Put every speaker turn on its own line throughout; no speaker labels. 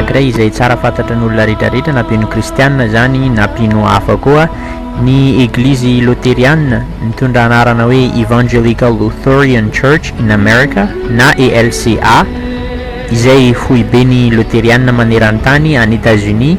anankiray izay tsara fantatran'olona rehetrarehetra na pino kristianina zany na pino hafa koa. Ny eglizy loteriana mitondra anarana hoe Evangelical Lutheran Church in America na ELCA, izay foibeny loteriana maneran-tany any États-Unis,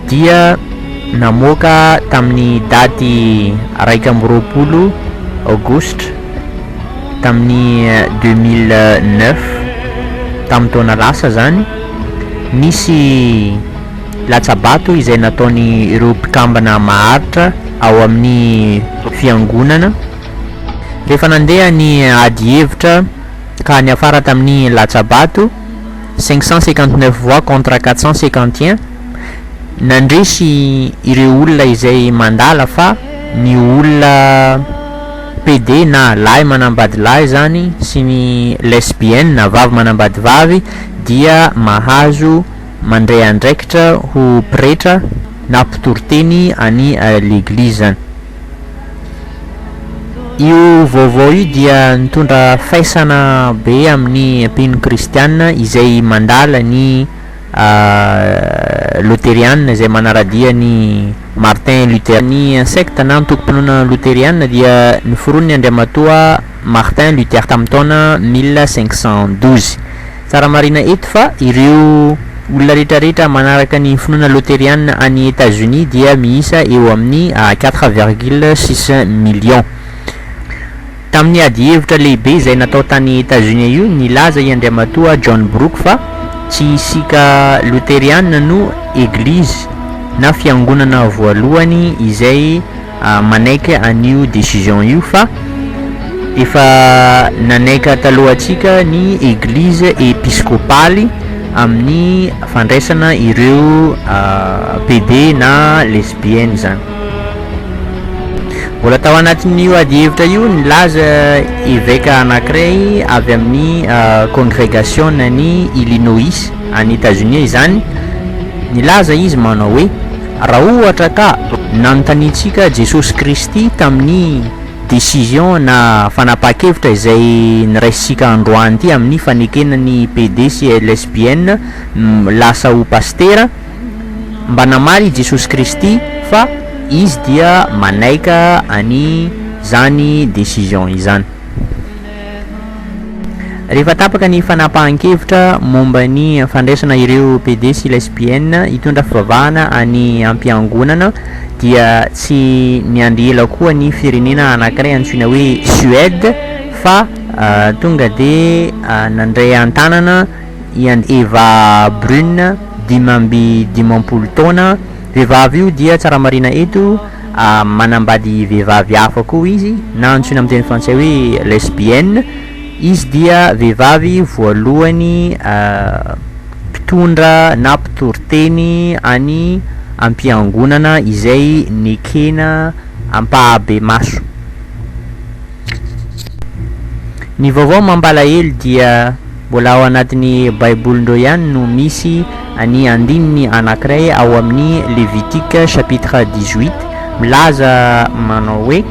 dia namoaka tamin'ny daty 20 Aogositra tamin'ny 2009 tamin'ny taona lasa zany. Nisy latsabato izay nataony ireo mpikambana maharitra ao amin'ny fiangonana. Rehefa nandeha ny ady hevitra ka niafara tamin'ny latsabato 559 voix contre 451, nandresy ireo olona izay mandala fa ny olona PD na lahy manambady lahy zany sy ny lesbienne na vavy manambady vavy dia mahazo mandray andraikitra ho pretra na mpitoroteny any l'eglize zany. Io vaovao io dia nitondra faisana be amin'ny mpino kristianina izay mandala ny loteriana izay manaradia ny Martin Luther. Ny secte na antokom-pinoana loteriana dia noforoniny Andriamatoa Martin Luther tamin'ny taona 1512. Tsara marina eto fa ireo olona rehetrarehetra manaraka ny finoana loteriana any États-Unis dia miisa eo amin'ny 4,6 millions. Tamin'ny ady hevitra lehibe izay natao tany États-Unis io, nilaza i Andriamatoa John Brook fa tsy isika loteriana no eglize na fiangonana voalohany izay manaika an'io décision io, fa efa nanaika talohantsika ny eglize episcopaly amin'ny fandraisana ireo PD na lesbienne zany. Mbola tao anatin'io ady hevitra io nilaza évêque anankiray avy amin'ny congrégation ny Illinois any États-Unis zany. Nilaza izy manao hoe raha ohatra ka nanontaniantsika Jesosy Kristy tamin'ny décision na fanapahan-kevitra izay niraisitsika androany ty amin'ny fanekena ny PD sy lesbienne lasa ho pastera, mba namaly Jesosy Kristy fa izy dia manaika any zany décision izany. Rehefa tapaka ny fanapahan-kevitra momba ny fandraisana ireo PD sy lesbienne hitondra fivavahana any ampiangonana dia tsy niandry ela koa ny firenena anankiray antsoina hoe Suède fa tonga de nandray antanana i Eva Brune 10 taona. Vehivavy io dia tsara marina eto manambady vehivavy hafa koa izy na antsoina amin'ny teny frantsay hoe lesbienne. Izy dia vehivavy voalohany mpitondra na mpitoroteny any ampiangonana izay nekena ampahabe maso. Ny vaovao mampalahelo dia mbola ao anatin'ny baibolindreo ihany no misy ny andininy anankiray ao amin'ny Lévitique chapitre 18 milaza manao hoe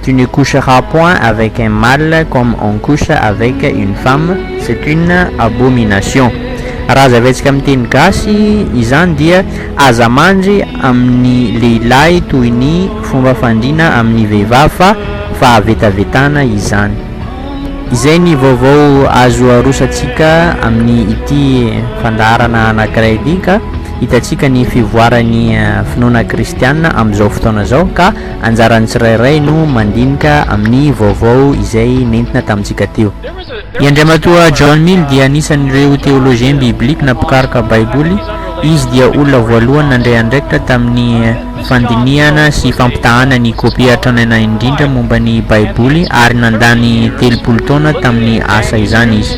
tu ne coucheras point avec un mâle comme on couche avec une femme, c'est une abomination. Raha zaventsika amin'ny teny gasy izany dia aza mandry amin'ny lehilahy toy ny fomba fandriana amin'ny vehivavy fa fahavetavetana izany. Izay ny vaovao azo arosatsika amin'ny ity fandaharana anankiray ity, ka hitatsika ny fivoaran'ny finoana kristianina amin'izao fotoana zao, ka anjarany tsirairay no mandinika amin'ny vaovao izay nentina tamintsika teo. I Andriamatoa John Mill dia anisan'ireo théologien biblique nampikaroka baiboly. Izy dia olona voalohany nandray andraikitra tamin'ny fandinihana sy fampitahana ny kopia tranaina indrindra momba ny baiboly ary nandany 30 taona tamin'ny asa izany izy.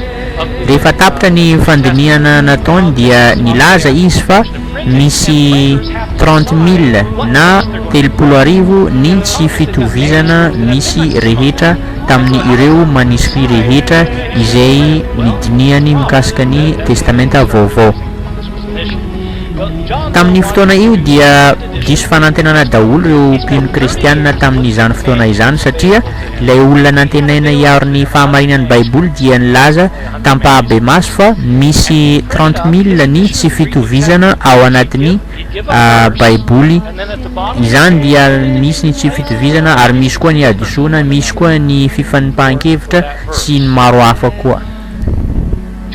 Rehefa tapitra ny fandinihana nataony dia nilaza izy fa misy 30,000 na 30,000 ny tsy fitovizana misy rehetra tamin'ny ireo manuscrit rehetra izay nidinihany mikasika ny testamenta vaovao. tamin'ny fotoana io dia diso fanantenana daholo ireo mpino kristianina tamin'izany fotoana izany satria ilay olona nantenaina hiaro ny fahamarinan'ny baiboly dia nilaza tampahabe maso fa misy 30,000 ny tsy fitovizana ao anatin'ny baiboly izany dia misy ny tsy fitovizana ary misy koa ny adisoana, misy koa ny fifanipahan-kevitra sy ny maro hafa koa.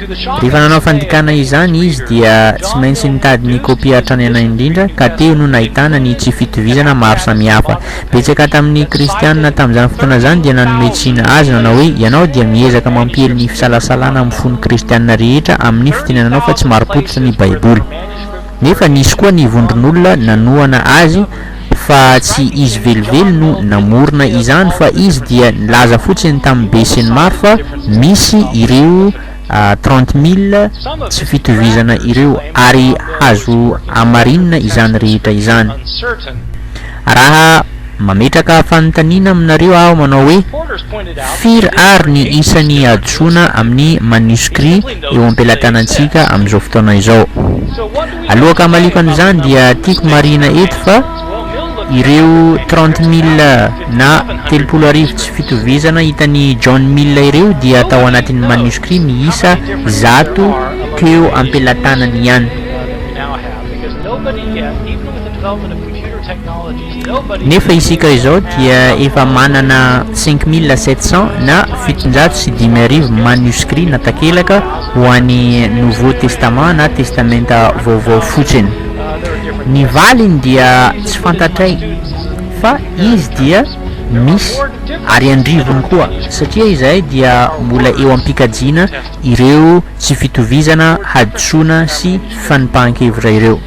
Rehefa nanao fandikana izany izy dia tsy maintsy nitady ny kopia hatraniana indrindra ka teo no nahitana ny tsy fitovizana maro samihafa. Betsaka tamin'ny kristianina tamin'izany fotoana zany dia nanometsina azy nanao hoe ianao dia miezaka mampihely ny fisalasalana amin'ny fony kristianina rehetra amin'ny fitenenanao fa tsy marim-pototra ny baiboly. Nefa nisy koa ny vondron'olona nanohana azy fa tsy izy velively no namorona izany fa izy dia nilaza fotsiny tamin'ny be sy ny maro fa misy ireo 30,000 tsy fitovizana ireo ary hazo amarinina izany rehetra izany. Raha mametraka fanontaniana aminareo aho manao hoe firy ary ny isan'ny adsoana amin'ny manuscrit eo am-pelatanantsika amin'izao fotoana izao. Alohaka maliko an'izany dia tiako marina eto fa ireo 30,000 na 30,000 tsy fitovizana hitan'ny John Mill ireo dia atao anatin'ny manuscrit miisa 100 teo am-pelatanany ihany. Nefa isika izao dia efa manana 5,700 na 750 manuscrit na takelaka ho an'ny Nouveau Testament na testamenta vaovao fotsiny. Ny valiny dia tsy fantatray fa izy dia misy ary andrivony koa satria izahay dia mbola eo am-pikajina ireo tsy fitovizana hadisoana sy fanipahan-kevitra ireo.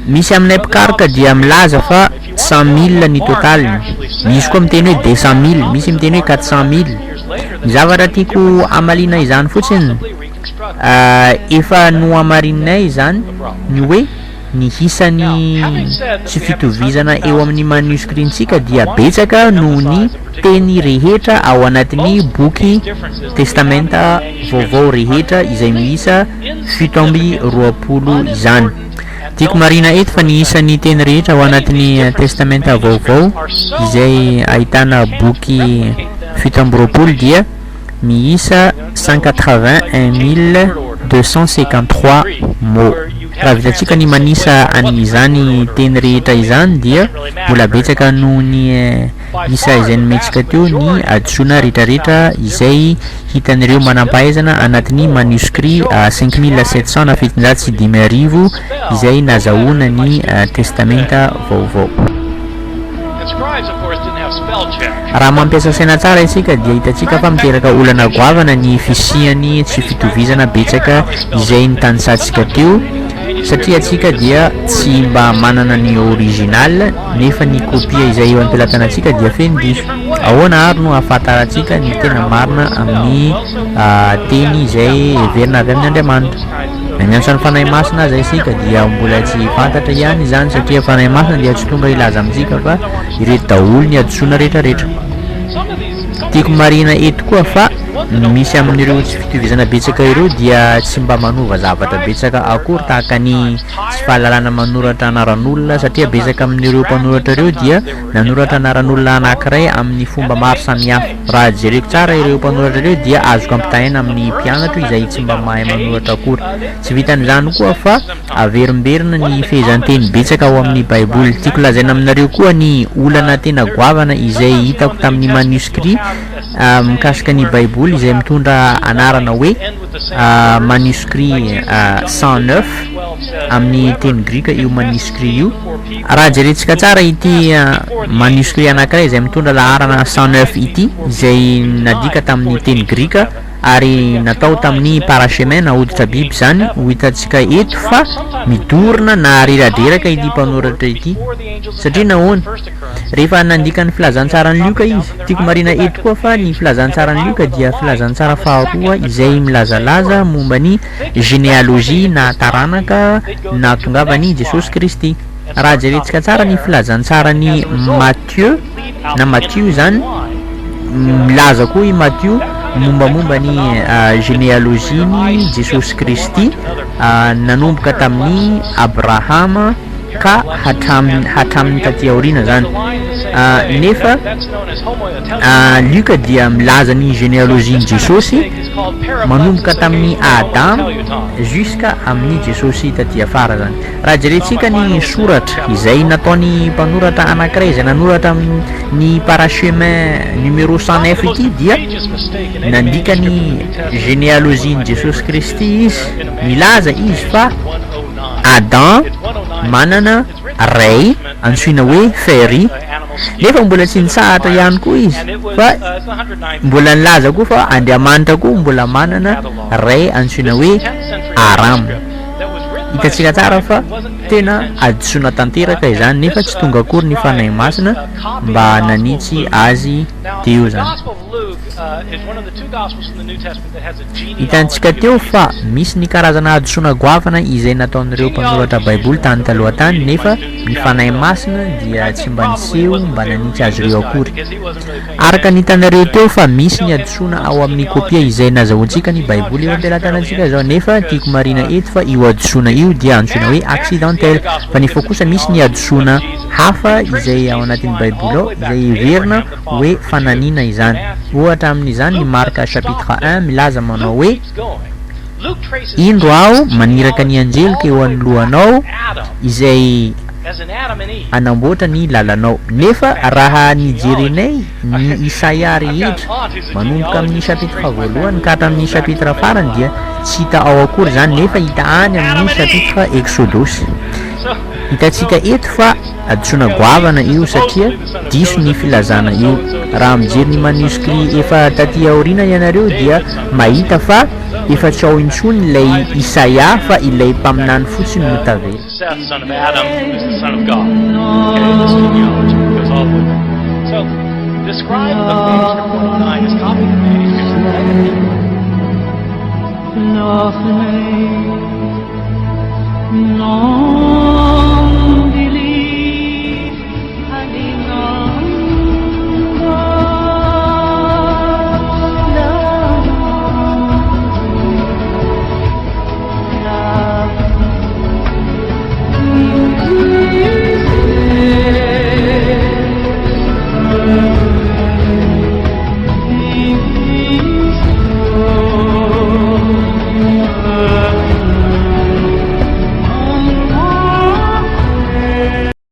Misy aminay mpikarika dia milaza fa 100,000 ny totaliny, misy koa miteny hoe 200,000, misy miteny hoe 400,000. Ny zavatra tiako amaliana izany fotsiny efa no amarinay izany ny hoe ny isan'ny tsy fitovizana eo amin'ny manuscrit-ntsika dia betsaka noho ny teny rehetra ao anatin'ny boky testamenta vaovao rehetra izay miisa 720 izany. Tiako marina eto fa ny isan'ny teny rehetra ao anatin'ny testamenta vaovao izay ahitana boky 720 dia miisa 181,253 mots. Raha vitantsika ny manisa an'izany teny rehetra izany dia mbola betsaka noho ny isa izay nometsika teo ny adisoana rehetrarehetra izay hitan'ireo manampahaizana anatin'ny manuscrit 5,700 na 750 izay nazahoana ny testamenta vaovao. Raha mampiasa saina tsara isika dia hitantsika fa miteraka olana goavana ny fisiany tsy fitovizana betsaka izay nitanisantsika teo satria atsika dia tsy mba manana ny original nefa ny kopia izay eo am-pelatanantsika dia feno diso. Ahoana ary no ahafantarantsika ny tena marina amin'ny teny izay heverina avy amin'ny Andriamanitra. Miantso ny fanahy masina aza isika dia mbola tsy fantatra ihany izany satria fanahy masina dia tsy tonga ilaza amintsika fa ireto daholo ny adisoana rehetrarehetra. Tiako marina eto koa fa misy amin'ireo tsy fitovizana betsaka ireo dia tsy mba manova zavatra betsaka akory tahaka ny tsy fahalalana manoratra anaran'olona satria betsaka amin'ireo mpanoratra ireo dia nanoratra anaran'olona anankiray amin'ny fomba maro samihafa. Raha jereko tsara ireo mpanoratra ireo dia azoko ampitahaina amin'ny mpianatra izay tsy mba mahay manoratra akory. Tsy vitan'izany koa fa averimberina ny fehezanteny betsaka ao amin'ny baiboly. Tiako lazaina aminareo koa ny olana tena goavana izay hitako tamin'ny manuscrit mikasika ny baiboly izay mitondra anarana hoe manuscrit 109 amin'ny teny grika io manuscrit io. Raha jerentsika tsara ity manuscrit anankiray izay mitondra laharana 109 ity izay nadika tamin'ny teny grika ary natao tamin'ny parachemin na hoditra biby zany ho hitantsika eto fa midorona na reradreraka ity mpanoratra ity satria nahoana rehefa nandika ny filazantsarany Lioka izy. Tiako marina eto koa fa ny filazantsarany Lioka dia filazantsara faharoa izay milazalaza momba ny genéalogie na taranaka na tongavany Jesosy Kristy. Raha jerentsika tsara ny filazantsarany Matthieu na Matthieu zany milaza koa i Matthieu mombamomba ny généalogie-ny Jesosy Kristy nanomboka tamin'ny Abrahama ka hatramin'ny taty aoriana zany. Nefa Luka dia milaza ny généalogie-ny Jesosy manomboka tamin'ny Adam jusqu'à amin'ny Jesosy taty afara zany. Raha jerentsika ny soratra izay nataony mpanoratra anankiray izay nanoratra ny parachemin numéro 109 ity dia nandika ny généalogie-ny Jesosy Kristy izy, milaza izy fa Adam manana ray antsoina hoe Feri, nefa mbola tsy nitsahatra ihany koa izy fa mbola nilaza koa fa Andriamanitra koa mbola manana ray antsoina hoe Aram. Hitantsika tsara fa tena adisoana tanteraka izany nefa tsy tonga akory ny fanahy masina mba nanitsy azy teo zany. Hitantsika teo fa misy ny karazana adisoana goavana izay nataon'ireo mpanoratra baiboly tany taloha tany nefa ny fanahy masina dia tsy mba niseho mba nanitsy azy ireo akory. Araka ny hitanareo teo fa misy ny adisoana ao amin'ny kopia izay nazahoantsika ny baiboly eo am-pelatanantsika zao, nefa tiako marina eto fa io adisoana io dia antsoina hoe accidentel, fa nefa kosa misy ny adisoana hafa izay ao anatin'ny baiboly ao izay heverina hoe fananina izany. Ohatra amin'izany ny Marka chapitre 1 milaza manao hoe indro aho maniraka ny anjelika eo anoloanao izay anamboatra ny lalanao. Nefa raha nijerenay ny Isaia rehetra manomboka amin'ny chapitre voalohany ka hatramin'ny chapitre farany dia tsy hita ao akory zany, nefa hita any amin'ny chapitre Exodus. Hitantsika eto fa adisoana goavana io satria diso ny filazana io. Raha mijery ny manuscrit efa taty aoriana ianareo dia mahita fa efa tsy ao intsony ilay Isaia fa ilay mpaminany fotsiny no tavela.
No.